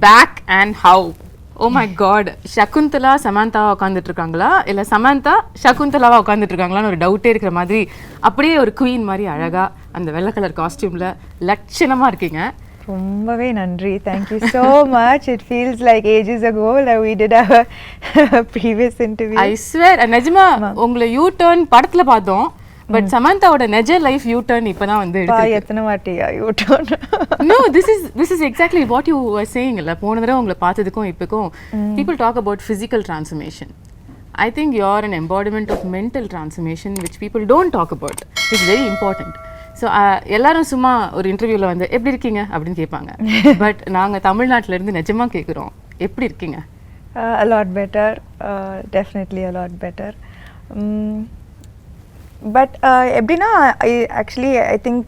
back and how? Oh my god, Shaakuntala Samantha உட்கார்ந்துட்டு இருக்காங்களா இல்ல Samantha Shaakuntalaவா உட்கார்ந்துட்டு இருக்காங்களான்னு ஒரு டவுட்டே இருக்கிற மாதிரி அப்படியே ஒரு queen மாதிரி அழகா அந்த வெள்ளை கலர் காஸ்டியூம்ல லட்சணமா இருக்கீங்க. ரொம்பவே நன்றி. Thank you so much. It feels like ages ago that we did our previous interview. I swear, நிஜமா உங்களை யூ டர்ன் படத்துல பார்த்தோம். பட் சமந்தாவோட நெஜ லைஃப் யூ டர்ன் இப்பதான் வந்து எடுத்து எத்தனை வாட்டியா U turn? No, this is exactly what you were saying. இல்ல போன தடவை உங்களை பார்த்ததுக்கும் இப்போக்கும் people talk about physical transformation. I think you're an embodiment of mental transformation which people don't talk about. It's very important. So எல்லாரும் சும்மா ஒரு இன்டர்வியூவில் வந்து எப்படி இருக்கீங்க அப்படின்னு கேட்பாங்க. பட் நாங்கள் தமிழ்நாட்டில் இருந்து நிஜமாக கேட்குறோம், எப்படி இருக்கீங்க? A lot better, definitely a lot better. But எப்படின்னா I think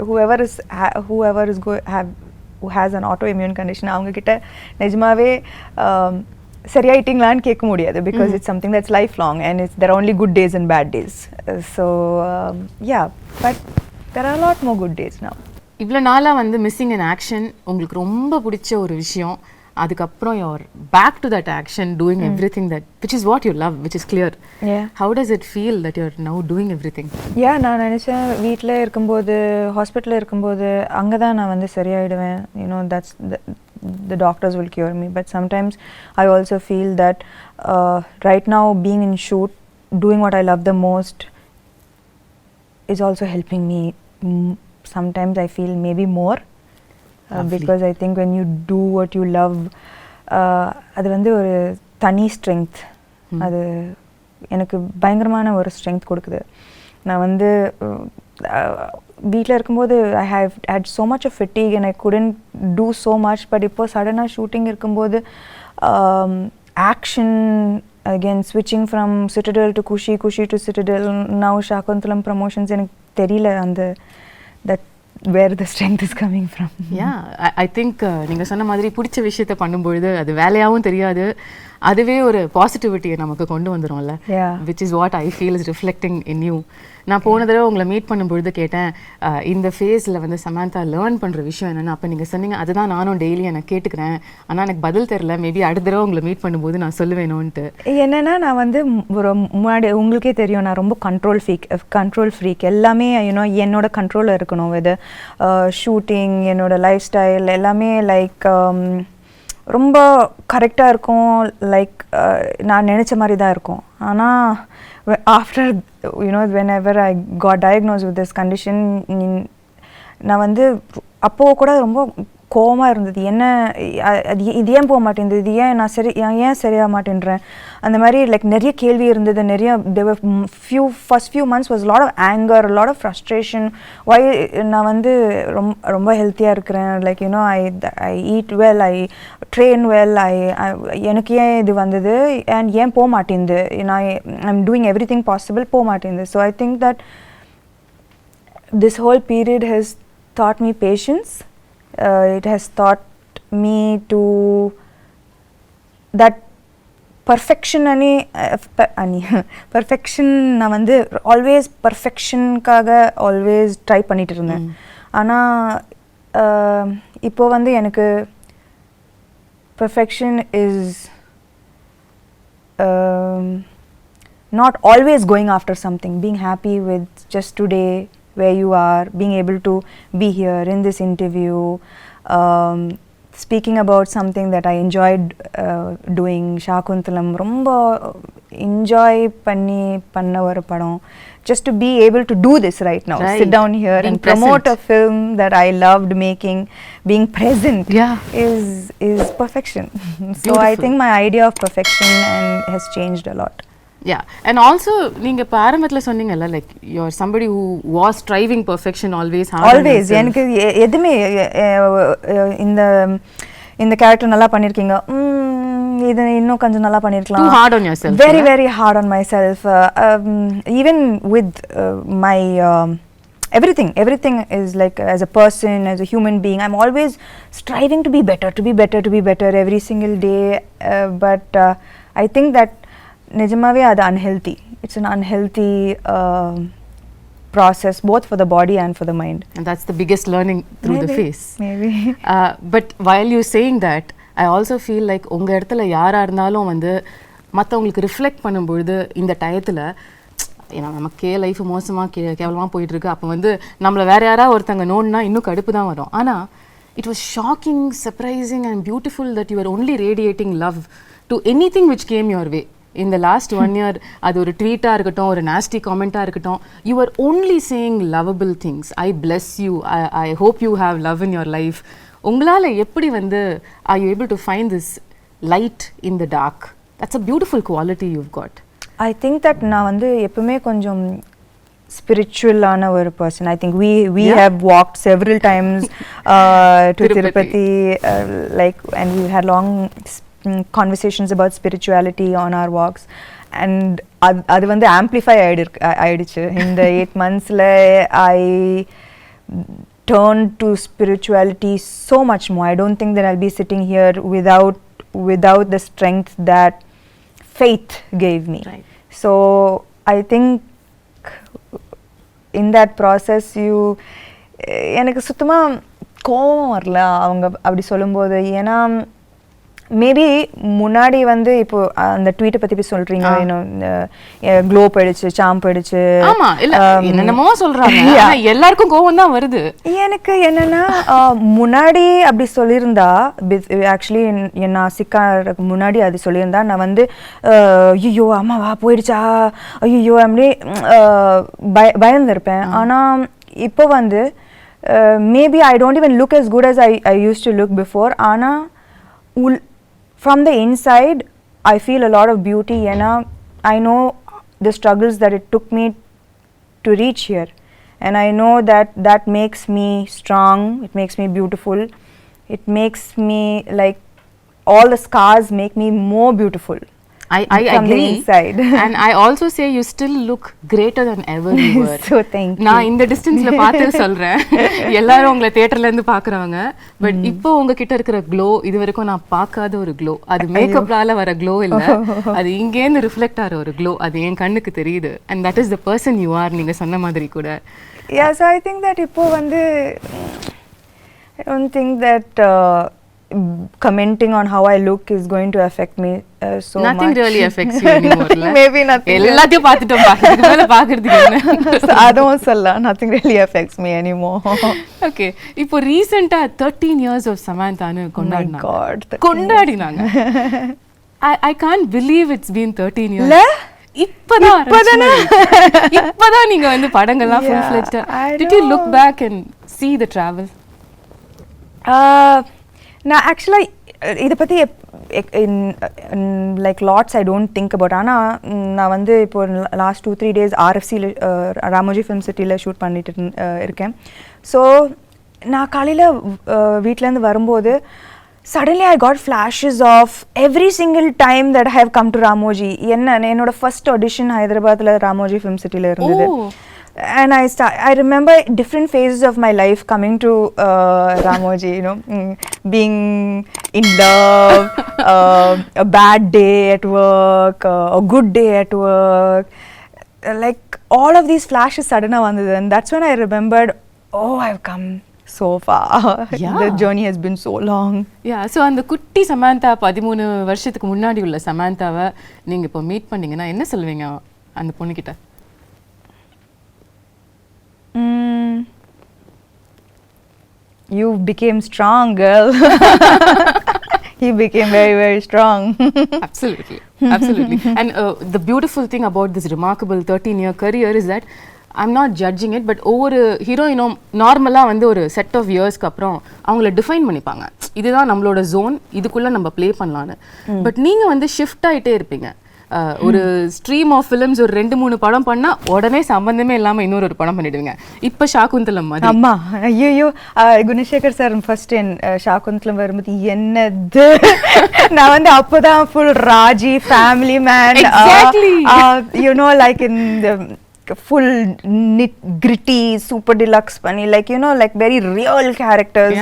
whoever who has an autoimmune condition அவங்க கிட்ட நிஜமாவே சரியாயிட்டீங்களான்னு கேட்க முடியாது, because it's something that's lifelong and there are only good days and bad days. So yeah, but there are a lot more good days now. இவ்வளோ நாளாக வந்து missing in action உங்களுக்கு ரொம்ப பிடிச்ச ஒரு விஷயம், அதுக்கப்புறம் you're back to that action doing everything that which is what you love, which is clear. Yeah. How does it feel that you're now doing everything? Yeah, நான் நினைச்சேன் வீட்டில் இருக்கும்போது ஹாஸ்பிட்டலில் இருக்கும்போது அங்கே தான் நான் வந்து சரியாயிடுவேன், you know, that's the doctors will cure me, but sometimes I also feel that right now being in shoot, doing what I love the most is also helping me. Sometimes I feel maybe more because I think when you do what you love, அது வந்து ஒரு தனி strength, அது எனக்கு பயங்கரமான ஒரு strength கொடுக்குது. நான் வந்து வீட்டில் இருக்கும்போது I had so much of fatigue and I couldn't do so much, but இப்போ சடனாக ஷூட்டிங் இருக்கும்போது action, again switching from Citadel to Kushi to Citadel, now Shaakuntalam promotions, எனக்கு தெரியல அந்த that where the strength is coming from. Yeah, I think நீங்க சொன்ன மாதிரி பிடிச்ச விஷயத்தை பண்ணும்பொழுது அது வேலையாகவும் தெரியாது, அதுவே ஒரு பாசிட்டிவிட்டியை நமக்கு கொண்டு வந்துடும்ல. which is what I feel is reflecting in you. நான் போன தடவை உங்களை மீட் பண்ணும்பொழுது கேட்டேன் இந்த ஃபேஸில் வந்து சமந்தா லேர்ன் பண்ணுற விஷயம் என்னென்னு. அப்போ நீங்கள் சொன்னீங்க அதுதான் நானும் டெய்லி எனக்கு கேட்டுக்கிறேன், ஆனால் எனக்கு பதில் தெரில, மேபி அடுத்த தடவை உங்களை மீட் பண்ணும்போது நான் சொல்லுவேணும்ன்ட்டு. என்னென்னா நான் வந்து ஒரு முன்னாடி உங்களுக்கே தெரியும் நான் ரொம்ப கண்ட்ரோல் ஃப்ரீக், எல்லாமே யூனோ என்னோட கண்ட்ரோலில் இருக்கணும். வித் ஷூட்டிங், என்னோட லைஃப் ஸ்டைல் எல்லாமே லைக் ரொம்ப கரெக்டாக இருக்கும், லைக் நான் நினச்ச மாதிரி தான் இருக்கும். ஆனால் after, you know, whenever I got diagnosed with this condition, நான் வந்து அப்போது கூட ரொம்ப கோவமாக இருந்தது. என்ன இது ஏன் போக மாட்டேங்குது, இது ஏன் நான் ஏன் சரியாக மாட்டேன்றேன், அந்த மாதிரி லைக் நிறைய கேள்வி இருந்தது. நிறைய first few months was a lot of anger, a lot of frustration. why நான் வந்து ரொம்ப ஹெல்த்தியாக இருக்கிறேன், like you know I eat well, I train well, எனக்கு ஏன் இது வந்தது and ஏன் போக மாட்டேங்குது, I'm doing everything possible, போக மாட்டேங்குது. So I think that this whole period has taught me patience. It has taught me to that perfection நான் வந்து ஆல்வேஸ் பர்ஃபெக்ஷனுக்காக ஆல்வேஸ் ட்ரை பண்ணிட்டு இருந்தேன். ஆனால் இப்போ வந்து எனக்கு perfection is not always going after something, being happy with just today where you are, being able to be here in this interview, speaking about something that I enjoyed doing. Shaakuntalam romba enjoy panna ஒரு படம். Just to be able to do this right now, sit down here being and promote a film that I loved making, being present is perfection. So I think my idea of perfection has changed a lot. Yeah, and also நீங்க இப்ப ஆரம்பத்துல சொன்னீங்கல்ல, like you're somebody who was striving perfection always. எனக்கு எதுமே இந்த character நல்லா பண்ணிருக்கீங்க, இது இன்னும் கொஞ்சம் நல்லா பண்ணிருக்கலாம். Too hard on yourself. Very hard on myself. Even with my everything is like as a person, as a human being, I'm always striving to be better every single day. But I think that நிஜமாவே அது unhealthy. It's an unhealthy process both for the body and for the mind. And that's the biggest learning through the face. Maybe. But while you saying that, I also feel like உங்க இடத்துல யாரா இருந்தாலும் வந்து மற்றவங்களுக்கு reflect பண்ணும்பொழுது இந்த டயத்தில் ஏன்னா நமக்கே லைஃப் மோசமாக கேவலமாக போயிட்டுருக்கு, அப்போ வந்து நம்மளை வேறு யாராவது ஒருத்தங்க நோண்டுனா இன்னும் கடுப்பு தான் வரும். ஆனால் it was shocking, surprising and beautiful that you were only radiating love to anything which came your way. In the last 1 year, அது ஒரு ட்வீட்டாக இருக்கட்டும், ஒரு nasty comment-ஆக இருக்கட்டும், you were only saying lovable things. I bless you. I hope you have love in your life. உங்களால் எப்படி வந்து are you able to find this light in the dark? That's a beautiful quality you've got. I think that நான் வந்து எப்பவுமே கொஞ்சம் spiritual-ஆன ஒரு person. I think we have walked several times to Tirupati, like, and we had long conversations about spirituality on our walks, and அது வந்து amplify ஆயிடுச்சு in the 8 monthsல. I turned to spirituality so much more. I don't think that I'll be sitting here without the strength that faith gave me. Right. So I think in that process எனக்கு சுத்தமா கோவம் வரல அவங்க அப்படி சொல்லும்போது. ஏன்னா maybe முன்னாடி வந்து இப்போ அந்த ட்வீட்டை பத்தி சொல்றீங்க, க்ளோ போயிடுச்சு, சாம் போயிடுச்சு, ஆமா இல்ல என்னென்னமோ சொல்றாங்க, எல்லாருக்கும் கோவம் தான் வருது. எனக்கு என்னன்னா முன்னாடி அப்படி சொல்லியிருந்தா, ஆக்சுவலி நான் சிக்காருக்கு முன்னாடி அது சொல்லியிருந்தா நான் வந்து ஐயோ அம்மாவா போயிடுச்சா ஐயோ அப்படி பயந்துருப்பேன். ஆனால் இப்போ வந்து maybe I don't even look as good as I used to look before. ஆனால் from the inside I feel a lot of beauty, and I know the struggles that it took me to reach here, and I know that makes me strong, it makes me beautiful, it makes me like all the scars make me more beautiful. I agree. And I also say you still look greater than ever you were. So thank you. நான் இந்த டிஸ்டன்ஸ்ல பார்த்து சொல்றேன், எல்லாரும் உங்களை தியேட்டர்ல இருந்து பாக்குறாங்க, பட் இப்போ உங்ககிட்ட இருக்கிற க்ளோ இது வரைக்கும் நான் பார்க்காத ஒரு க்ளோ. அது மேக்கப்லால வர க்ளோ இல்ல, அது இங்கேருந்து ரிஃப்ளெக்ட் ஆகிற ஒரு க்ளோ. அது என் கண்ணுக்கு தெரியுது. And that is the person you are. நீங்க சொன்ன மாதிரி கூட. Yes, I think that இப்போ வந்து I don't think that commenting on how I look is going to affect me so nothing much. Nothing really affects you anymore. Maybe nothing. எல்லாத்தையும் பார்த்துட்டோம், இதுக்கு மேல பார்க்கிறதுக்கு என்ன? அதுவும் சொல்லலாம், nothing really affects me anymore. Okay, இப்போ ரீசெண்டா 13 years of Samanthaன்னு கொண்டாடினாங்க. Oh my God, கொண்டாடினாங்க. I can't believe it's been 13 years. இப்பதான் நீங்க வந்து படங்கள்லாம் full fledged. Did you look back and see the travel? நான் ஆக்சுவலாக இதை பற்றி like lots I don't think about. ஆனால் நான் வந்து இப்போ லாஸ்ட் 2-3 days RFCயில் ராமோஜி ஃபிலிம் சிட்டியில் ஷூட் பண்ணிட்டு இருக்கேன். ஸோ நான் காலையில் வீட்டிலேருந்து வரும்போது suddenly I got flashes of every single time that I have come to Ramoji. என்னோட ஃபர்ஸ்ட் ஆடிஷன் ஹைதராபாத்தில் ராமோஜி ஃபிலிம் சிட்டியில் இருந்தது. And I remember different phases of my life coming to Ramoji, being in love, a bad day at work, a good day at work, like all of these flashes suddenly vandhu, and that's when I remembered, oh, I've come so far. Yeah. The journey has been so long. Yeah, so அந்த குட்டி சமந்தா 13 வருஷத்துக்கு முன்னாடி உள்ள சமந்தாவை நீங்க இப்போ meet பண்ணீங்கன்னா என்ன சொல்வீங்க அந்த பொண்ணு கிட்ட? You became strong, girl. You became very, very strong. Absolutely. And the beautiful thing about this remarkable 13-year career is that I'm not judging it, but ஒவ்வொரு ஹீரோயினும் நார்மலாக வந்து ஒரு செட் ஆஃப் இயர்ஸ்க்கு அப்புறம் அவங்கள டிஃபைன் பண்ணிப்பாங்க, இதுதான் நம்மளோட ஜோன், இதுக்குள்ளே நம்ம ப்ளே பண்ணலான்னு. பட் நீங்கள் வந்து ஷிஃப்ட் ஆகிட்டே இருப்பீங்க. ஒரு ஸ்ட்ரீம் ஆஃப் ஃபிலிம்ஸ் ஒரு 2-3 படம் பண்ணா உடனே சம்பந்தமே இல்லாம இன்னொரு படம் பண்ணிடுவீங்க. இப்ப ஷாகுந்தலம் மாதிரி. அம்மா ஐயோ, குணசேகர் சார் ஃபர்ஸ்ட் ஷாகுந்தலம் வரும்போது என்னது, நான் வந்து அப்போதான் full Raji family man, like in full nit gritty super deluxe பண்ணி like you know like very real characters.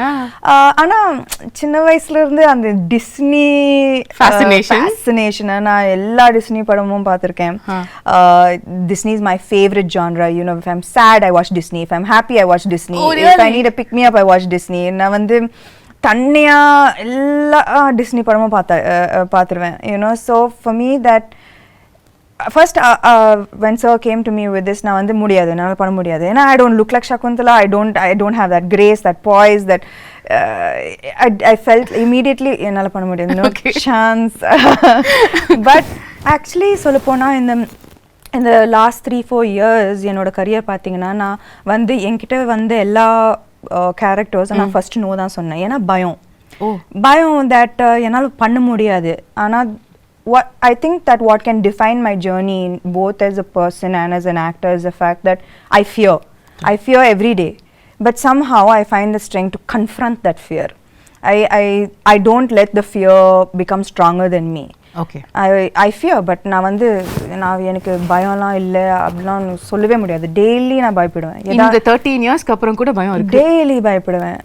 ஆனா சின்ன வயசுல இருந்து அந்த டிஸ்னி fascination நான் எல்லா டிஸ்னி படமும் பார்த்திருக்கேன். Disney is my favorite genre. You know, if I'm sad I watch Disney, if I'm happy I watch Disney. Oh, really? If I need a pick me up I watch Disney. நான் வந்து தன்னையா எல்லா Disney படமும் பார்த்துருவேன். You know, so for me that first when sir came to me with this நான் வந்து முடியாது, என்னால பண்ண முடியாது, ஏன்னா I don't look like Shaakuntala, I don't have that grace, that poise, that I felt immediately என்னால பண்ண முடியாது, no chance. But actually சொல்ல போனா in the last 3-4 years என்னோட career பாத்தீங்கன்னா நான் வந்து என்கிட்ட வந்து எல்லா characters நான் first no தான் சொன்னேன். ஏன்னா பயம் that என்னால பண்ண முடியாது. ஆனா what I think that what can define my journey both as a person and as an actor is the fact that I fear every day, but somehow I find the strength to confront that fear. I don't let the fear become stronger than me. Okay. I fear, but நான் எனக்கு பயம்லாம் இல்ல அப்படிலாம் சொல்லவே முடியாது. Daily நான் பயப்படுவேன். இந்த 13 இயர்ஸ்க்கு அப்புறம் கூட பயம் இருக்கு. டெய்லி பயப்படுவேன்.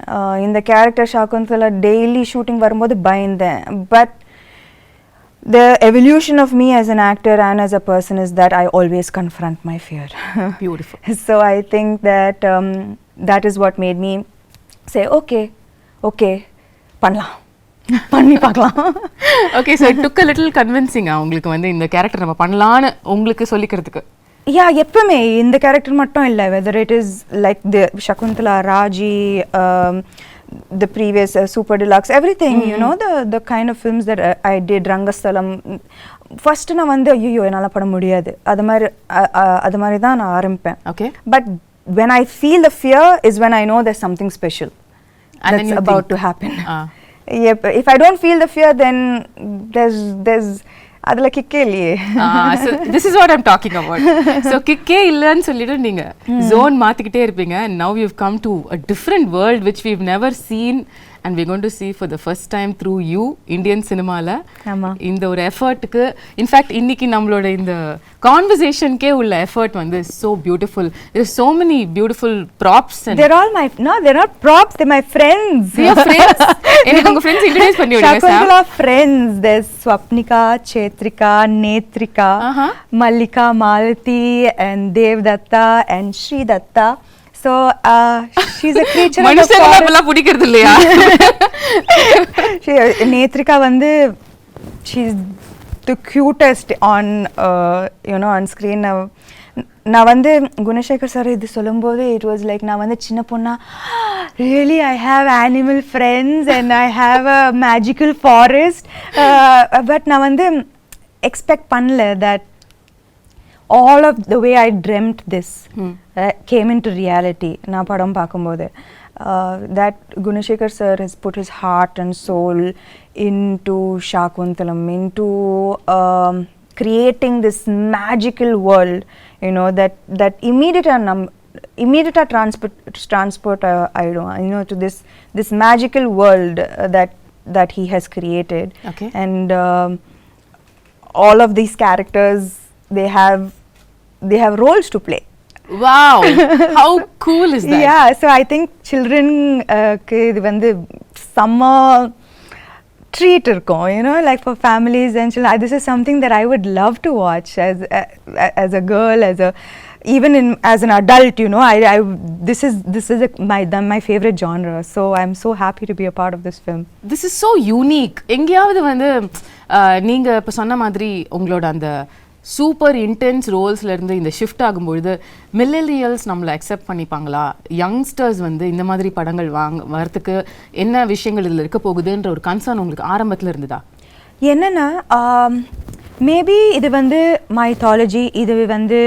இந்த கேரக்டர் ஷாகுந்தலா டெய்லி ஷூட்டிங் வரும்போது பயந்தேன். But the evolution of me as an actor and as a person is that I always confront my fear. Beautiful. So I think that that is what made me say okay பண்ணலாம், பண்ணி பார்க்கலாம். Okay, so it took a little convincing உங்களுக்கு வந்து இந்த character நம்ம பண்ணலாம்னு உங்களுக்கு சொல்லிக்கிறதுக்கு. Yeah, எப்பவுமே இந்த கேரக்டர் மட்டும் இல்ல, whether it is like the Shaakuntala, Raji, the previous super deluxe, everything, you know, the kind of films that I did, Rangasthalam, first நான் வந்து ஐயோ என்னால பண்ண முடியாது, அது மாதிரி தான் நான் ஆரம்பிப்பேன். Okay. But when I feel the fear is when I know there's something special that's about to happen. If I don't feel the fear, then there's adla kikke illiye. So this is what I'm talking about. So kikke illannu sollidu neenga zone maathikite irpinga, and now you've come to a different world which we've never seen and we're going to see for the first time through you Indian cinema la. இந்த ஒரு எஃபர்ட்க்கு in fact இன்னைக்கு நம்மளோட இந்த கான்வர்சேஷன்க்கே உள்ள effort வந்து so beautiful. There's so many beautiful props and they're all my they're not props, they're my friends. Your friends? எனக்கு உங்க friends introduce பண்ணி விடுங்க sir. Shaakuntala friends, there's Swapnika, Chetrika, Netrika, Mallika, Malati and Devdatta and Sri Datta. So she's a creature of the forest. மனுஷங்கள பிடிக்கிறது இல்லையா? Netrika வந்து she's the cutest on you know on screen. நான் வந்து Gunasekar sir இது சொல்லும்போது it was like நான் வந்து சின்ன பொண்ணா really I have animal friends and I have a magical forest, but நான் வந்து expect பண்ணல that all of the way I dreamt this came into reality. நான் படம் பார்க்கும்போது that Gunashekar sir has put his heart and soul into Shaakuntalam, into creating this magical world, you know, that immediate transport I don't know, you know, to this magical world that he has created. Okay. And all of these characters, they have roles to play. Wow, how cool is that? Yeah, so I think children இது வந்து summer treat இருக்கும், you know, like for families and children. This is something that I would love to watch as a girl, even as an adult, you know. This is my favorite genre, so I'm so happy to be a part of this film. This is so unique. எங்கயாவது வந்து நீங்க இப்ப சொன்ன மாதிரி உங்களோட அந்த super intense ரோல்ஸ்ல இருந்து இந்த ஷிஃப்ட் ஆகும்பொழுது மில்லேனியல்ஸ் நம்மளை அக்செப்ட் பண்ணிப்பாங்களா, யங்ஸ்டர்ஸ் வந்து இந்த மாதிரி படங்கள் வரத்துக்கு என்ன விஷயங்கள் இதில் இருக்க போகுதுன்ற ஒரு கன்சர்ன் உங்களுக்கு ஆரம்பத்தில் இருந்ததா? என்னன்னா மேபி இது வந்து மைத்தாலஜி, இது வந்து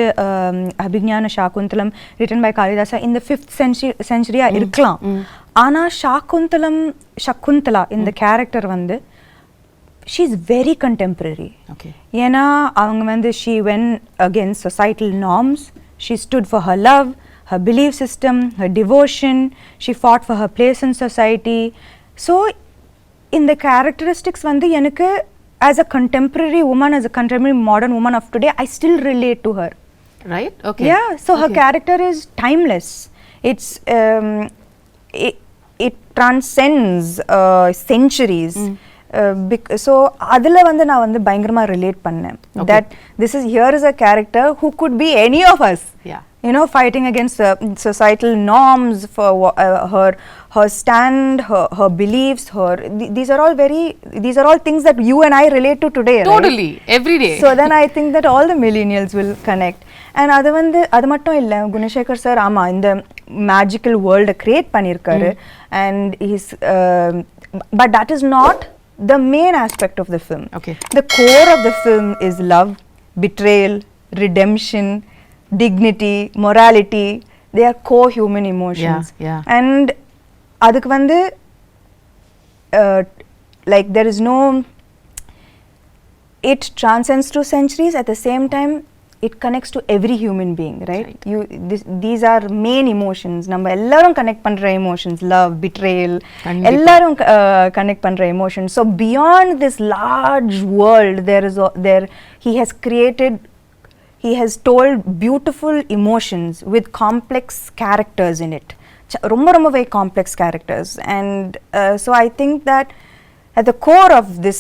அபிஞான ஷாகுந்தலம் ரிட்டன் பை காளிதாசா இந்த 5th century இருக்கலாம். ஆனால் சகுந்தலா இந்த கேரக்டர் வந்து she's very contemporary. Okay. ஏன்னா அவங்க வந்து she went against societal norms, she stood for her love, her belief system, her devotion, she fought for her place in society. So in the characteristics வந்து எனக்கு as a contemporary woman, as a contemporary modern woman of today, I still relate to her. Right? Okay. Yeah, so her character is timeless. It's it transcends centuries. So adula vandu na vandu bayangarama relate pannen that this is here is a character who could be any of us. Yeah. You know, fighting against societal norms for her stand, her beliefs, these are all things that you and I relate to today. Totally, right? every day. So then I think that all the millennials will connect. And அது மட்டும் இல்ல, Gunasekar sir ஆமா இந்த magical வேர்ல்ட create பண்ணிருக்காரு. And he's but that is not the main aspect of the film. Okay. The core of the film is love, betrayal, redemption, dignity, morality. They are core human emotions. Yeah. And adukku vandu like there is no, it transcends through centuries. At the same time it connects to every human being, right? These are main emotions. நம்ம எல்லாரும் connect பண்ற emotions, love, betrayal, எல்லாரும் connect பண்ற emotions. So beyond this large world, he has told beautiful emotions with complex characters in it. ரொம்ப very complex characters. And so I think that at the core of this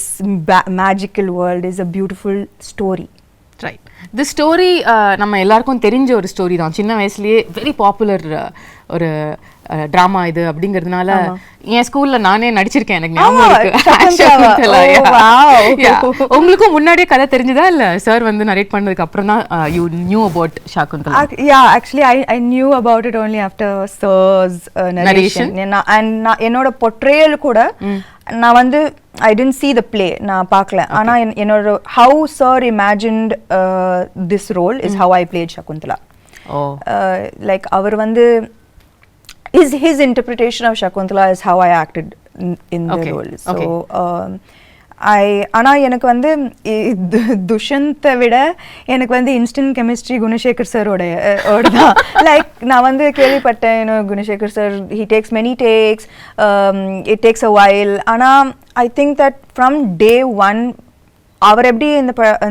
magical world is a beautiful story. Right. The story நம்ம எல்லாருக்கும் தெரிஞ்ச ஒரு story தான். சின்ன வயசுலயே very popular ஒரு drama இது அப்படிங்கிறதுனால என் ஸ்கூல்ல நானே நடிச்சிருக்கேன், எனக்கு ஞாபகம் இருக்கு. உங்களுக்கும் முன்னாடியே கதை தெரிஞ்சதா இல்ல சார் வந்து நரேட் பண்ணதுக்கு அப்புறம் தான் you knew about Shaakuntalam? Yeah, actually I knew about it only after sir's narration. And என்னோட portrayal கூட நான் வந்து I didn't see the play, நான் பார்க்கல. ஆனா என்னோட how sir imagined this role is how I played Shaakuntalam. Like அவர் வந்து his interpretation of Shaakuntala is how I acted in the role. So ஆனா எனக்கு வந்து துஷந்தை விட எனக்கு வந்து இன்ஸ்டன்ட் கெமிஸ்ட்ரி குணசேகர் சாரோட தான். லைக் நான் வந்து கேள்விப்பட்டேன், Gunasekar sir he takes many takes, it takes a while. ஆனா I think that from day one அவர் எப்படி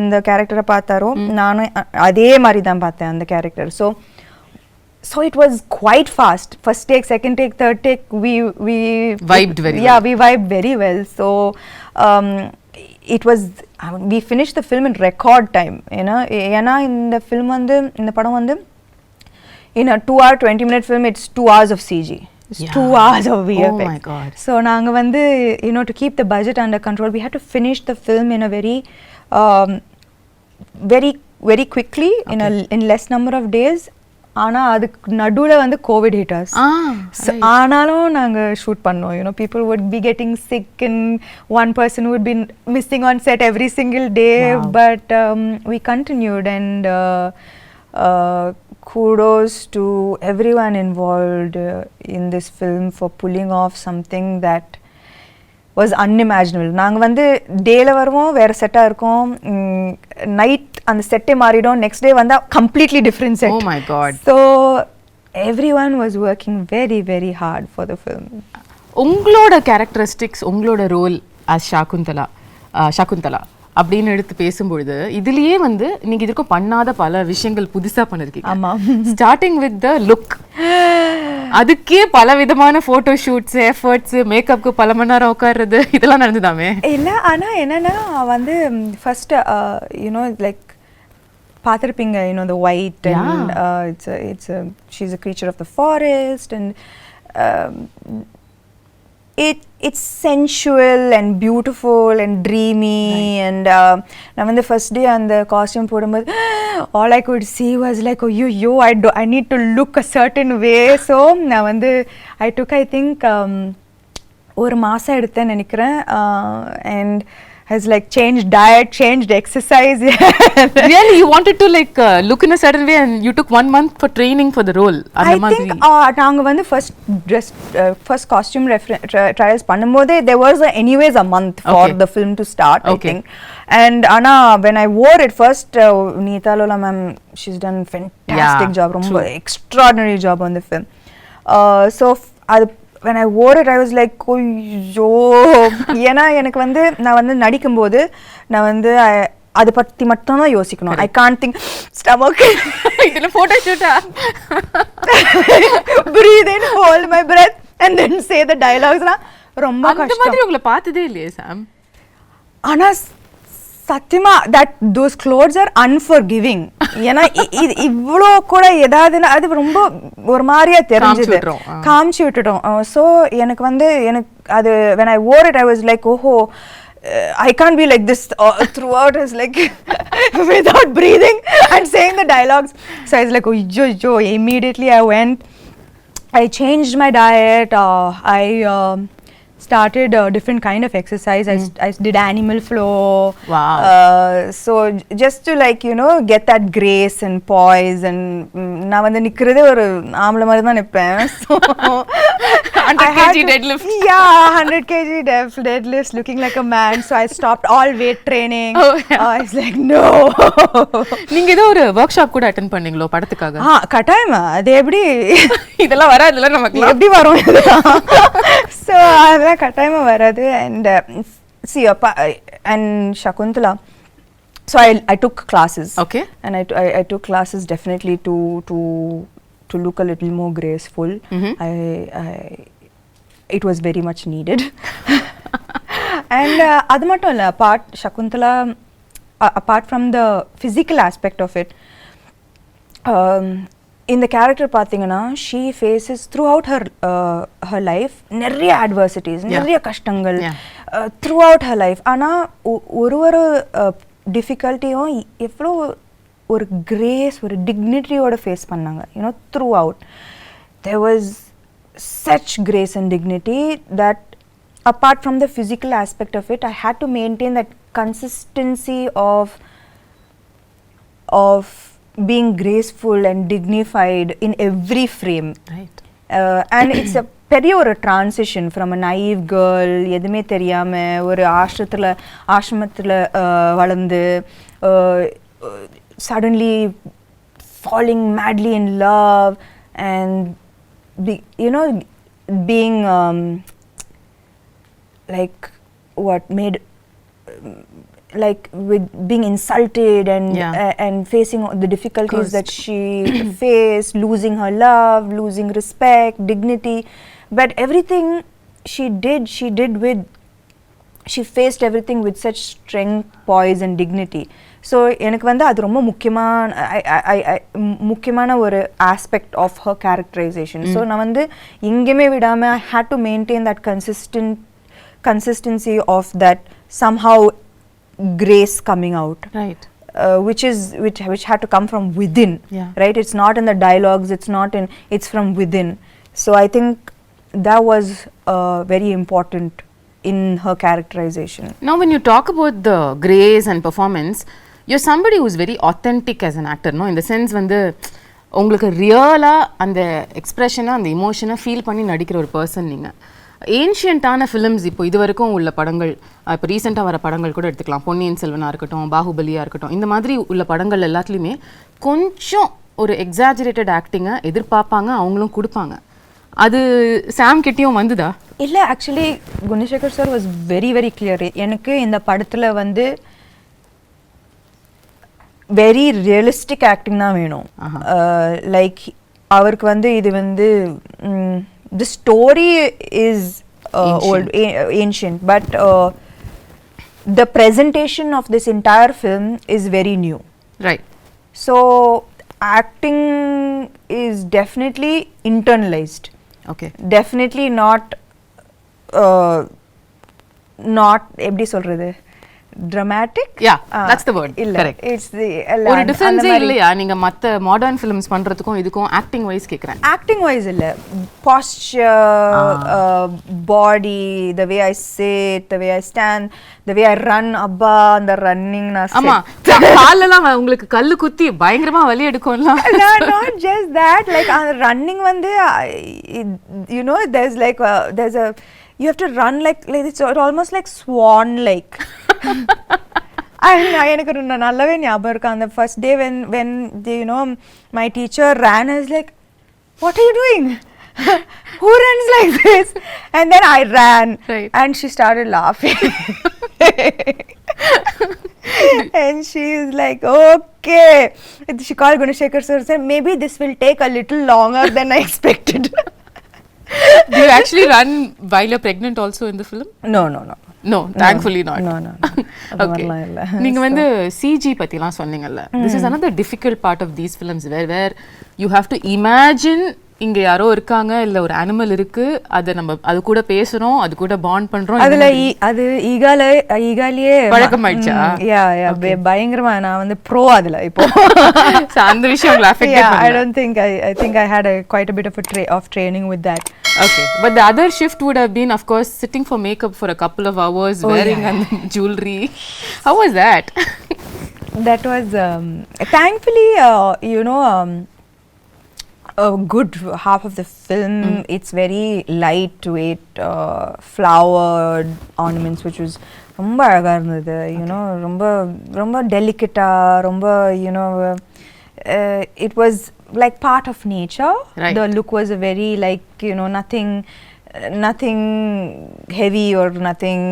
இந்த கேரக்டரை பார்த்தாரோ நானும் அதே மாதிரி தான் பார்த்தேன் அந்த character. So it was quite fast. First take, second take, third take, we vibed very well. Yeah, we vibed very well. So it was, we finished the film in record time, you know. ஏனா இந்த film வந்து இந்த படம் வந்து in a 2 hour 20 minute film, it's 2 hours of CG. It's 2 hours of VFX. Oh my god. So நாங்க வந்து, you know, to keep the budget under control, we had to finish the film in a very quickly, in less number of days. ஆனா அதுக்கு நடுவுல வந்து Covid hit us. ஆனாலும் நாங்க shoot பண்ணோம். You know, people would be getting sick and one person would be missing on set every single day. Wow. But we continued, and kudos to everyone involved in this film for pulling off something that was unimaginable. நாங்க வந்து டேல வருவோம், வேற செட்டா இருக்கும், night அந்த செட்டே மாறிடும், நெக்ஸ்ட் டே வந்தா completely different set. Oh my god. So everyone was working very very hard for the film. உங்களோட கேரக்டரிஸ்டிக்ஸ், உங்களோட ரோல் as ஷாகுந்தலா அப்படின்னு எடுத்து பேசும்பொழுது இதுலயே வந்து நீங்க இதுக்கும் பண்ணாத பல விஷயங்கள் புதுசா பண்ணிருக்கீங்க. ஆமா. ஸ்டார்டிங் வித் த லுக், அதுக்கே பல விதமான போட்டோ ஷூட்ஸ், எஃபர்ட்ஸ், மேக்கப்க்கு பல மணி நேரம் உட்கார்றது, இதெல்லாம் நடந்துதாமே? இல்ல, ஆனா என்னன்னா வந்து ஃபர்ஸ்ட் you know, like பார்த்திருப்பீங்க, you know, the white and she's a creature of the forest, and it's sensual and beautiful and dreamy. Right. And நான் வந்து first day அந்த costume போடும்போது all I could see was like, oh yo, I need to look a certain way. So நான் வந்து I took, I think ஒரு மாசம் எடுத்தேன் நினைக்கிறேன், and has like changed diet, changed exercise. Really, you wanted to like look in a certain way, and you took 1 month for training for the role? I think நாங்க வந்து first costume trials பண்ணும்போதே there was anyways a month for the film to start, I think. And ana when I wore it first, Neeta Lola ma'am, she's done fantastic job, ரொம்ப extraordinary job on the film. So when I wore it, I was like, ஐயோ, ஏன்னா எனக்கு வந்து நான் வந்து நடிக்கும்போது நான் வந்து அதை பற்றி மட்டும் தான் யோசிக்கணும். ஐ கான்ட் திங்க் ஸ்டமக் இதில் ஃபோட்டோ ஷூட்டா breathe in, hold my breath and then say the dialoguesலாம் ரொம்ப அந்த மாதிரி உங்களை பார்த்ததே இல்லையே சாம். ஆனா சத்தியமா that those clothes are unforgiving. ஏன்னா இவ்வளோ கூட ஏதாவதுன்னா அது ரொம்ப ஒரு மாதிரியா தெரிஞ்சது, காமிச்சு விட்டுட்டோம். ஸோ எனக்கு அது when I wore it I was like oh I can't be like this throughout. It's like without breathing and saying the dialogues. So I was like oh immediately I went, I changed my diet, I started a different kind of exercise. I did animal flow. Wow. So just to like get that grace and poise, and நான் வந்து நிக்கிறதே ஒரு ஆம்பளை மாதிரி தான் நிப்பேன். So 100 kg deadlift. Yeah, 100 kg deadlifts, looking like a man. So I stopped all weight training. I was like no. நீங்க ஏதோ ஒரு work shop கூட அட்டெண்ட் பண்ணீங்களோ படத்துக்காக? கட்டாயமா. அது எப்படி இதெல்லாம் வராதுல நமக்கு, எப்படி வரும்? So அதெல்லாம் கட்டாயமா வராது. And see and Shaakuntalam, so I took classes. Okay. And I took classes definitely to look a little more graceful. It was very much needed. And அது மட்டும் இல்ல, Shaakuntalam, apart from the physical aspect of it, in the character பாத்தீங்கன்னா she faces throughout her life நிறைய adversities, நிறைய கஷ்டங்கள் throughout her life. ஆனா ஒரு டிஃபிகல்ட்டியும் எவ்வளோ ஒரு கிரேஸ், ஒரு டிக்னிட்டியோட ஃபேஸ் பண்ணாங்க. throughout there was such grace and dignity that apart from the physical aspect of it, I had to maintain that consistency of being graceful and dignified in every frame. Right. And it's a பெரிய ஒரு transition from a naive girl, எதுவுமே தெரியாம ஒரு ஆசிரமத்தில் வளர்ந்து suddenly falling madly in love and being like what made like with being insulted and facing the difficulties that she faced, losing her love, losing respect, dignity, but everything she faced everything with such strength, poise and dignity. So எனக்கு வந்து அது ரொம்ப முக்கியமான ஒரு aspect of her characterization. So நான் வந்து எங்கேயுமே விடாம I had to maintain that consistency of that somehow grace coming out, right? Which had to come from within. Right? It's not in the dialogues, it's from within. So I think that was very important in her characterization. Now when you talk about the grace and performance, you're somebody who's very authentic as an actor, no? In the sense வந்து உங்களுக்கு ரியலா அந்த எக்ஸ்பிரஷனை, அந்த இமோஷனை feel பண்ணி நடிக்கிற ஒரு person நீங்க. ஏன்ஷியன்ட்டான ஃபிலிம்ஸ் இப்போ இது வரைக்கும் உள்ள படங்கள், இப்போ ரீசெண்டாக வர படங்கள் கூட எடுத்துக்கலாம், பொன்னியின் செல்வனாக இருக்கட்டும், பாகுபலியாக இருக்கட்டும், இந்த மாதிரி உள்ள படங்கள் எல்லாத்துலேயுமே கொஞ்சம் ஒரு எக்ஸாஜரேட்டட் ஆக்டிங்கை எதிர்பார்ப்பாங்க, அவங்களும் கொடுப்பாங்க. அது சாம் கிட்டேயும் வந்துதா? இல்லை, actually Gunasekar sir was very very clear. எனக்கு இந்த படத்தில் வந்து வெரி ரியலிஸ்டிக் ஆக்டிங் தான் வேணும். லைக் அவருக்கு வந்து இது வந்து the story is old, ancient, but the presentation of this entire film is very new. Right. So acting is definitely internalized. Okay. Definitely not எப்படி சொல்றது, dramatic. Yeah, that's the word. Correct. It's the ஒரு டிஃபரன்ஸே இல்லையா நீங்க மத்த modern films பண்றதுக்கும் இதுக்கும் acting wise கேக்குறேன்? Acting wise இல்ல, posture, body, the way I sit, the way I stand, the way I run, abba அந்த ரன்னிங் நான் ஆமா காலெல்லாம் உங்களுக்கு கல்லு குத்தி பயங்கரமா வலி எடுக்கும்ல. not just that, like running வந்து there's like there's a you have to run like it's almost like swan like. எனக்கு நல்லாவே ஞாபகம் இருக்கு அந்த first day when my teacher ran, I was like, what are you doing? Who runs like this? And then I ran, right. And she started laughing. And she is like, okay. She called Gunashekhar sir and said, maybe this will take a little longer than I expected. Do you actually run while you're pregnant also in the film? No. No, thankfully not. No. Okay. நீங்க வந்து CG பத்திலாம் சொன்னீங்கல்ல. This is another difficult part of these films where you have to imagine இங்க யாரோ இருக்காங்க இல்ல ஒரு animal இருக்கு அது கூட பேசுறோம் அது கூட பாண்ட் பண்றோம் அதுல அது ஈகாலியே பழக்கமாயிடுச்சா யா பயங்கரமா நான் வந்து ப்ரோ அதுல இப்போ அந்த விஷயம் உங்களுக்கு அஃபெக்ட் பண்ணல I don't think I think I had quite a bit of training with that. Okay, but the other shift would have been of course sitting for makeup for a couple of hours wearing jewelry. How was that? That was thankfully a good half of the film it's very lightweight flowered ornaments which was ரொம்ப அழகா இருந்தது ரொம்ப டெலிகேட்டா ரொம்ப it was like part of nature. Right. The look was a very like nothing heavy or nothing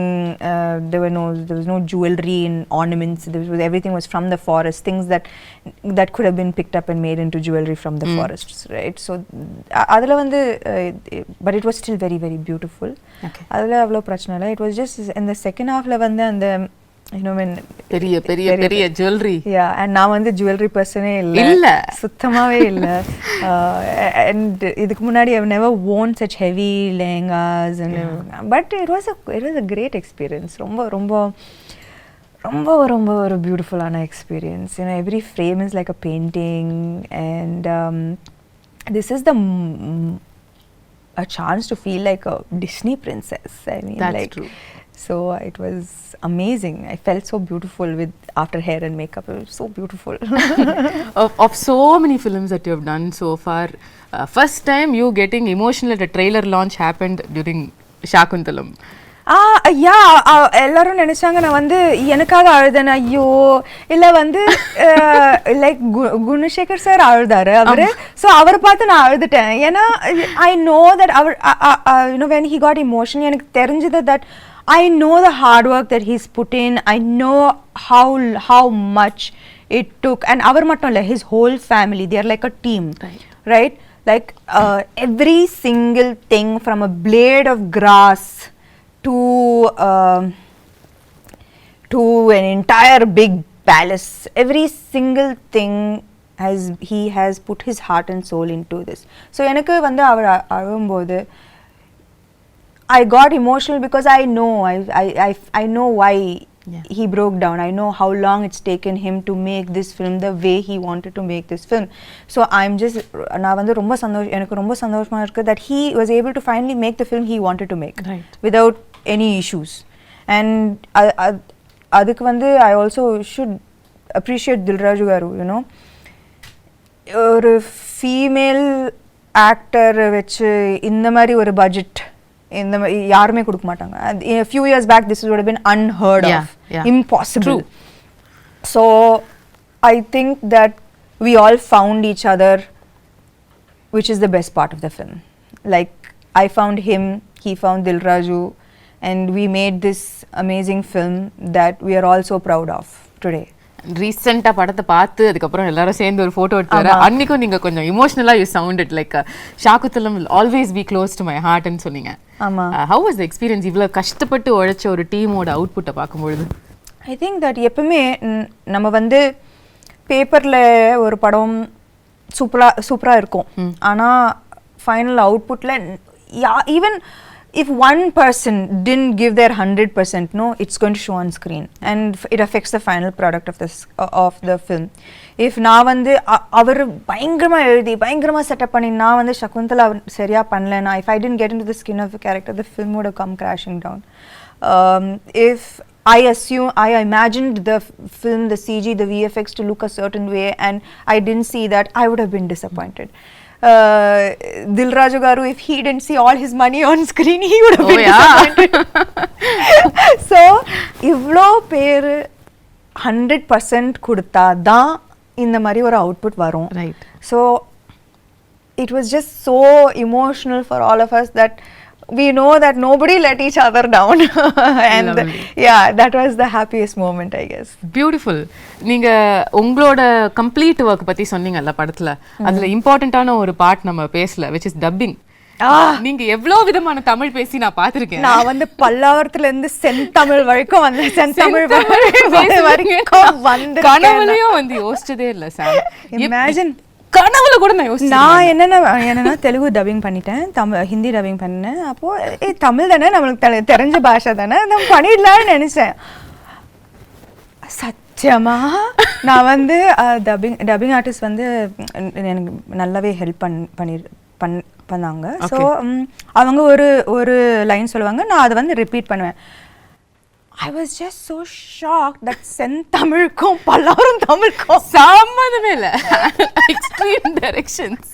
there was no jewelry and ornaments. Everything was from the forest, things that could have been picked up and made into jewelry from the forests, right? So adula vandu but it was still very very beautiful. Okay. Adula avlo prachana illa. It was just in the second half la vandu and when பெரிய jewelry. Yeah, and நான் வந்து jewelry person இல்ல சுத்தமாவே இல்ல. And இதுக்கு முன்னாடி I've never worn such heavy lehengas and but it was a great experience. ரொம்ப ஒரு beautiful ஆன experience. Every frame is like a painting and this is a chance to feel like a Disney princess. I mean, that's like true. So it was amazing. I felt so beautiful after hair and makeup. It was so beautiful. of so many films that you have done so far, first time you getting emotional at a trailer launch happened during Shaakuntalam. எல்லாரும் நினைச்சாங்க நான் வந்து எனக்காக அழுதேன். ஐயோ இல்ல வந்து like Gunasekar sir அழுதாரு அவரு. ஸோ அவரை பார்த்து நான் அழுதுட்டேன். ஏன்னா ஐ நோ தட் அவர் when he got emotional எனக்கு தெரிஞ்சது that I know the hard work that he's put in. I know how much it took. And அவர் மட்டும் இல்ல, his whole family, they are like a team, right? Like every single thing from a blade of grass to an entire big palace, every single thing he has put his heart and soul into this. So எனக்கு வந்து அவர் அழும்போது I got emotional because I know why he broke down. I know how long it's taken him to make this film the way he wanted to make this film. So I'm just நான் வந்து எனக்கு ரொம்ப சந்தோஷமா இருக்கு that he was able to finally make the film he wanted to make without any issues. And அதுக்கு வந்து I also should appreciate Dilraju garu, ஒரு female actor வச்சு இந்த மாதிரி ஒரு பட்ஜெட் இந்த யாருமே கொடுக்க மாட்டாங்க. A few years back this would have been unheard of. Impossible. True. So I think that we all found each other, which is the best part of the film. Like I found him, he found Dilraju, and we made this amazing film that we are all so proud of today. ரீசெண்டா படத்தை பார்த்து அதுக்கப்புறம் எல்லாரும் சேர்ந்து ஒரு photo எடுத்து அன்னைக்கும் நீங்க கொஞ்சம் இமோஷனலா you sounded like Shaakuntalam will always be close to my heart ன்னு சொன்னீங்க. How was the experience? இவ்வளவு கஷ்டப்பட்டு உழைச்ச ஒரு டீமோட அவுட்புட்டை பார்க்கும்பொழுது I think that எப்பவுமே நம்ம வந்து பேப்பர்ல ஒரு படம் சூப்பரா இருக்கும், ஆனா final அவுட்புட்ல even if one person didn't give their 100%, it's going to show on screen and it affects the final product of the film. If நான் வந்து அவர் பயங்கரமா எழுதி பயங்கரமா செட்டப் பண்ணி நான் வந்து சகுந்தலா சரியா பண்ணலனா, if I didn't get into the skin of the character, the film would have come crashing down. If I imagined the film, the CG, the VFX to look a certain way and I didn't see that, I would have been disappointed. Dilraju garu, if he didn't see all his money on screen, he would have been disappointed. So ivlo பேர் 100% கொடுத்தா தான் இந்த மாதிரி ஒரு output வரும். So it was just so emotional for all of us that we know that nobody let each other down. And yeah, that was the happiest moment, I guess. Beautiful. நீங்க உங்களோட complete work பத்தி சொன்னீங்கல்ல படத்துல, அதுல இம்பார்ட்டன்ட்டான ஒரு part நம்ம பேசல, which is dubbing. நீங்க எவ்வளவு விதமான தமிழ் பேசி நான் பாத்திருக்கேன். நான் வந்து பல்லாவரத்துல இருந்து செந்தமிழ் வரைக்கும் வந்து செந்தமிழ் வரைக்கும் வந்து கனவுலயும் வந்து யோசிச்சதே இல்ல சார். இமேஜின் கனவுல கூட நான் யோசிச்சேன். நான் என்னன்னா தெலுங்கு டப்பிங் பண்ணிட்டேன், ஹிந்தி டப்பிங் பண்ணேன். அப்போ தமிழ் தானே நம்மளுக்கு தெரிஞ்ச பாஷை தானே, நம்ம பண்ணிடலாம்னு நினைச்சேன். சத்தியமா நான் வந்து டப்பிங் ஆர்டிஸ்ட் வந்து எனக்கு நல்லாவே ஹெல்ப் பண்ணாங்க. ஸோ அவங்க ஒரு லைன் சொல்லுவாங்க, நான் அதை வந்து ரிப்பீட் பண்ணுவேன். I was just so shocked that செந்தமிழுக்கும் Pallavaram தமிழுக்கும் சம்மந்தமே இல்ல. Extreme directions.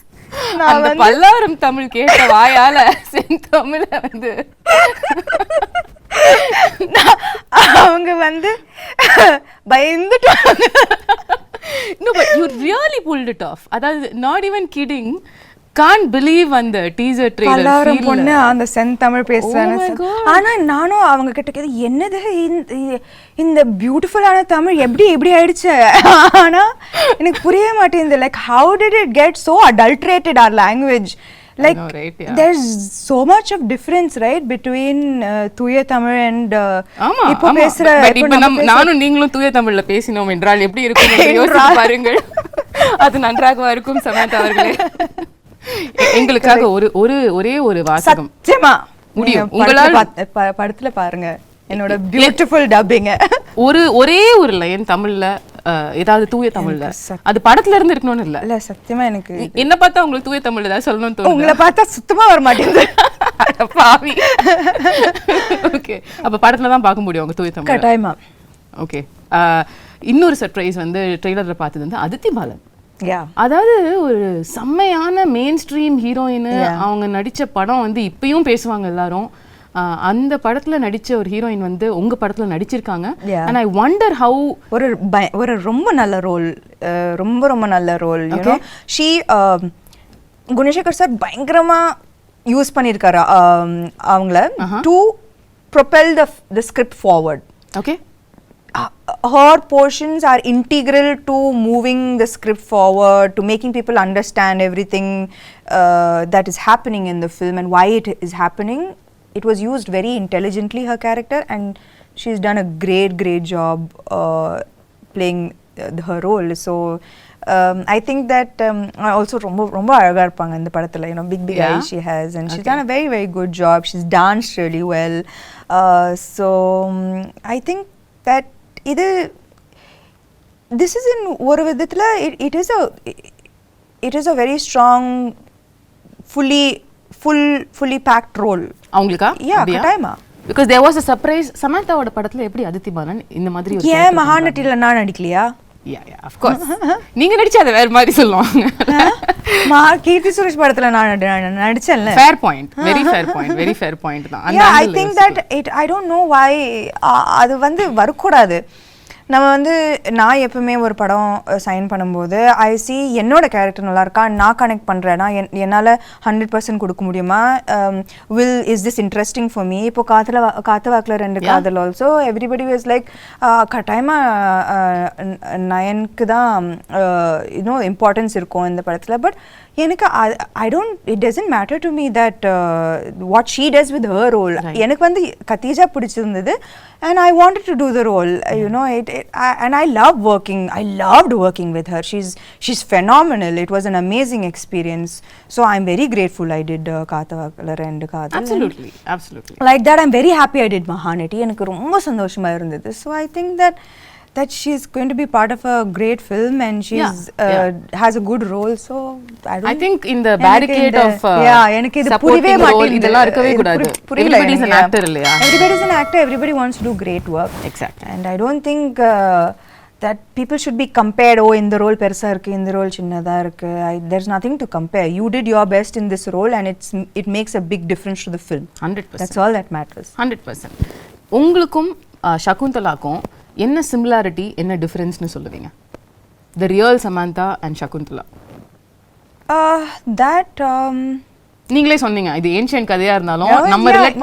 அந்த பல்லாவரம் தமிழ் கேட்ட வாயால செந்தமிழ வந்து அவங்க வந்து பயந்துட்டாங்க. No, but you really pulled it off. அதாவது not even kidding. Can't believe அந்த டீசர் ட்ரெய்லர் பல்லாவரம் பொண்ணு அந்த செந்தமிழ் பேசுறாங்க. ஆனா நானும் அவங்க கிட்ட கேது என்னது இந்த பியூட்டிஃபுல்லான தமிழ் எப்படி ஆயிடுச்சு. ஆனா எனக்கு புரிய மாட்டேங்குது. Like how did it get so adulterated our language? Like know, right? Yeah. There's so much of difference, right, between தூய தமிழ் and இப்போ பேசுற நானும் நீங்களும் தூய தமிழ்ல பேசினோம் என்றால் எப்படி இருக்கும் என்று யோசித்து பாருங்கள். அது நன்றாக இருக்கும் சமந்தா அவர்களே. எங்களுக்காக ஒரே ஒரு வாசகம் சத்தியமா முடியும் உங்களால படத்துல பாருங்க என்னோட பியூட்டிஃபுல் டப்பிங். ஒரே ஒரு லைன் தமிழ்ல, ஏதாவது தூய தமிழ்ல, அது படத்துல இருந்து இருக்கணும்னு இல்ல. சத்தியமா எனக்கு என்ன பார்த்தா உங்களுக்கு தூய தமிழ்ல ஏதாவது சொல்லணும்னு தோணுது? உங்களை பார்த்தா சுத்தமா வர மாட்டேங்குது. பாவி. ஓகே, அப்ப படத்துல தான் பார்க்க முடியும் உங்க தூய தமிழ். கட்டாயமா. ஓகே, இன்னொரு சர்ப்ரைஸ் வந்து ட்ரெய்லர்ல பார்த்தது வந்து அதித்தி பாலன். அதாவது ஒரு செம்மையான மெயின் ஸ்ட்ரீம் ஹீரோயின். அவங்க நடிச்ச படம் வந்து இப்பயும் பேசுவாங்க எல்லாரும். அந்த படத்துல நடிச்ச ஒரு ஹீரோயின் வந்து உங்க படத்துல நடிச்சிருக்காங்க. and I wonder how ஒரு ரொம்ப நல்ல ரோல், ரொம்ப நல்ல role. you know she Gunasekhar sir பயங்கரமா யூஸ் பண்ணிருக்காரு அவங்கள to propel the script forward. okay, her portions are integral to moving the script forward, to making people understand everything that is happening in the film and why it is happening. It was used very intelligently, her character, and she's done a great job playing her role. So I think that also romba alaga irpanga indha padathila, you know, big eyes she has, and she's done a very good job. She's danced really well. So I think that this is in ஒரு விதத்துல it is a very strong fully packed role அவங்களுக்கா. கட்டாயமா. because there was a surprise. சமந்தாவோட படத்துல எப்படி அதித்தி பாலன் இந்த மாதிரி ஒரு ஏன் மகாநட்டில நான் நடிக்கலையா? yeah of course. நீங்க நடிச்ச அத வேற மாதிரி சொல்லுவாங்க. கீர்த்தி சுரேஷ் படத்துல நான் நடிச்சேன்ல. fair point, very fair point தான். yeah, I think that I don't know why அது வந்து வரக்கூடாது. நம்ம வந்து நான் எப்பவுமே ஒரு படம் சைன் பண்ணும்போது ஐ சி என்னோட கேரக்டர் நல்லா இருக்கா, நான் கனெக்ட் பண்ணுறேன்னா என்னால் 100% கொடுக்க முடியுமா, is this interesting for me. இப்போ காத்து வாக்கில் 2 காதல் ஆல்சோ எவ்ரிபடி வாஸ் லைக் கட்டாயமாக நயனுக்கு தான் இன்னும் இம்பார்ட்டன்ஸ் இருக்கும் இந்த படத்தில். பட் எனக்கு it doesn't matter to me that what she does with her role. எனக்கு வந்து கத்தீஜா பிடிச்சிருந்தது and I wanted to do the role. You know, and I loved working with her. She's phenomenal. It was an amazing experience. So I'm very grateful I did Kattiyakkaran and Kadal. Absolutely. Like that, I'm very happy I did Mahanati. எனக்கு ரொம்ப சந்தோஷமா இருந்தது. So I think that she's going to be part of a great film and she's has a good role. So I think in the barricade of எனக்கு இது புரியவே மாட்டேங்குது. இதெல்லாம் இருக்கவே கூடாது. Everybody is an actor இல்லையா? Everybody is an actor. Everybody wants to do great work. Exactly. And I don't think that people should be compared. இந்த role பெருசா இருக்கு, இந்த ரோல் சின்னதா இருக்கு. There's nothing to compare. You did your best in this role and it makes a big difference to the film. 100%. That's all that matters. 100%. உங்களுக்கும் ஷகுந்தலாக்கும் என்ன similarity, என்ன டிஃபரன்ஸ்னு சொல்லுவீங்க? The real Samantha and Shaakuntala. That நீங்களே சொன்னீங்க இது ancient கதையா இருந்தாலும் நம்ம ரிலேட்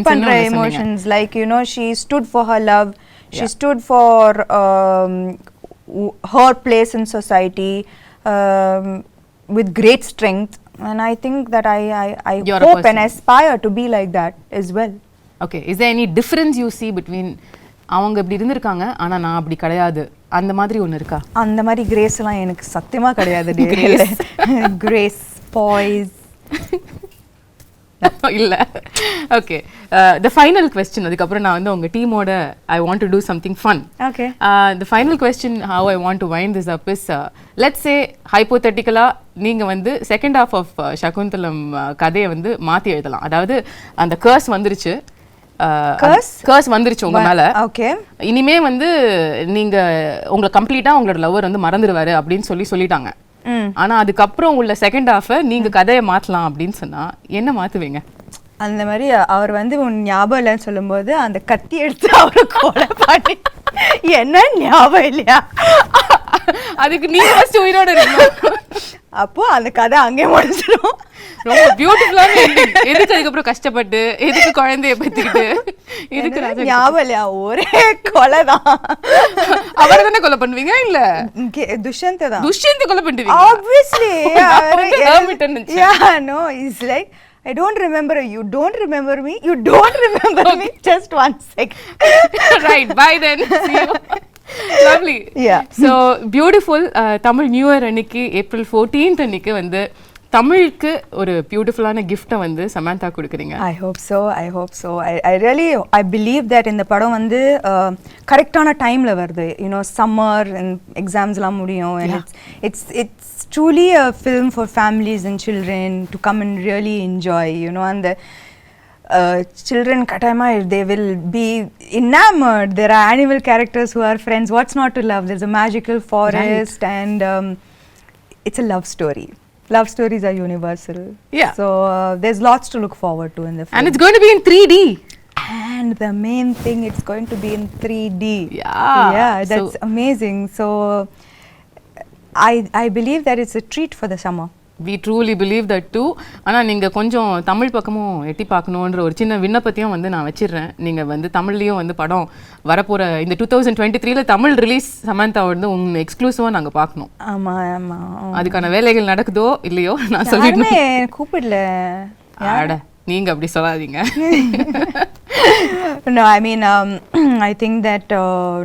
பண்ற emotions like you know she stood for her love, she stood for her place in society with great strength, and I think that I hope and aspire to be like that as well. Okay, is there any difference you see between அவங்க இப்படி இருந்திருக்காங்க ஆனா நான் அப்படி கிடையாது அந்த மாதிரி ஒன்னு இருக்கா? அந்த மாதிரி கிரேஸ் எல்லாம் எனக்கு சத்தியமா கிடையாது. கிரேஸ் பாய்ஸ் இல்ல. ஓகே, the final question, அதுக்கு அப்புறம் நான் வந்து உங்க டீமோட I want to do something fun. Okay. The final question how I want to wind this up is let's say hypothetically நீங்க வந்து second half of Shaakuntalam கதையை வந்து மாத்தி எழுதலாம். அதாவது அந்த curse வந்துருச்சு, கர்ஸ் வந்துருச்சு உங்க மேல. ஓகே, இனிமே வந்து நீங்க உங்களை கம்ப்ளீட்டா உங்களோட லவர் வந்து மறந்துடுவாரு அப்படின்னு சொல்லிட்டாங்க. ஆனா அதுக்கப்புறம் உள்ள செகண்ட் ஹாஃப் நீங்க கதையை மாத்தலாம் அப்படின்னு சொன்னா என்ன மாத்துவீங்க? அந்த மாதிரி அவர் வந்து உன் ஞாபகம் இல்லைன்னு சொல்லும்போது அந்த கத்தி எடுத்து அவரை கொலை பண்ணி என்ன ஞாபகம் இல்லையா அதுக்கு நீங்க ஃபர்ஸ்ட் உயிரோட இருக்கணும். அப்போ அந்த கதை அங்கே முடிஞ்சிடும். ரொம்ப பியூட்டிஃபுல்லான எண்டிங். எதுக்கு அதுக்கப்புறம் கஷ்டப்பட்டு எதுக்கு குழந்தைய பத்திக்கிட்டு இதுக்கு ஞாபகம் இல்லையா? ஒரே கொலை தான். அவரை தானே கொலை பண்ணுவீங்க? இல்ல துஷ்யந்தை தான். துஷ்யந்தை கொலை பண்ணுவீங்க obviously. Yeah, no, it's like I don't remember you, don't remember me, you don't remember me, just 1 second. Right, bye then, see you. Lovely. Yeah. So beautiful. Tamil New Year அன்னைக்கு April 14th அன்னைக்கு வந்து தமிழுக்கு ஒரு பியூட்டிஃபுல்லான கிஃப்ட்டை வந்து சமந்தா கொடுக்குறீங்க. I hope so. I really believe that இந்த படம் வந்து கரெக்டான டைம்ல வருது. You know, summer and examsலாம் முடியும், and it's truly a film for families and children to come and really enjoy, you know, and the children katayama they will be enamored. There are animal characters who are friends. What's not to love? There's a magical forest, right. And it's a love story. Love stories are universal. Yeah. So there's lots to look forward to in the film. And it's going to be in 3D. And the main thing, it's going to be in 3D. Yeah. That's amazing. So I believe that it's a treat for the summer. We truly believe that too. ஆனால் நீங்கள் கொஞ்சம் தமிழ் பக்கமும் எட்டி பார்க்கணுன்ற ஒரு சின்ன விண்ணப்பத்தையும் வந்து நான் வச்சிடுறேன். நீங்கள் வந்து தமிழ்லேயும் வந்து படம் வரப்போகிற இந்த 2023 தமிழ் ரிலீஸ் சமந்தா வந்து உங்கள் எக்ஸ்க்ளூசிவாக நாங்கள் பார்க்கணும். ஆமாம். அதுக்கான வேலைகள் நடக்குதோ இல்லையோ நான் சொல்லிடுறேன். கூப்பிடல ஆட நீங்கள் அப்படி சொல்லாதீங்க. No, I mean, I think that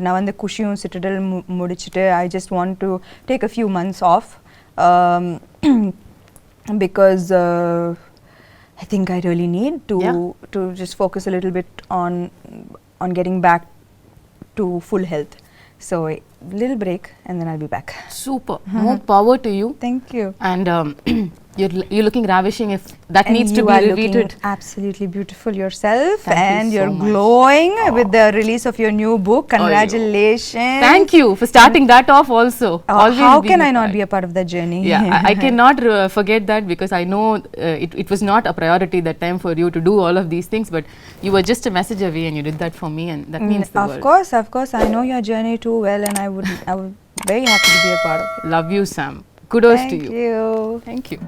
நான் வந்து குஷியும் சிட்டடல் முடிச்சுட்டு I just want to take a few months off. Because I think I really need to just focus a little bit on getting back to full health. So a little break and then I'll be back. Super. More power to you. Thank you. And you're looking ravishing. If that and needs to be repeated. Absolutely beautiful yourself. Thank and you you're so much. glowing with the release of your new book. Congratulations. Thank you for starting that off also. How can I not be a part of that journey? Yeah, I cannot forget that because I know it was not a priority that time for you to do all of these things, but you were just a message away and you did that for me, and that means the world. Of course. I know your journey too well, and I would very happy to be a part of it. Love you, Sam. Kudos to you. Thank you. Thank you.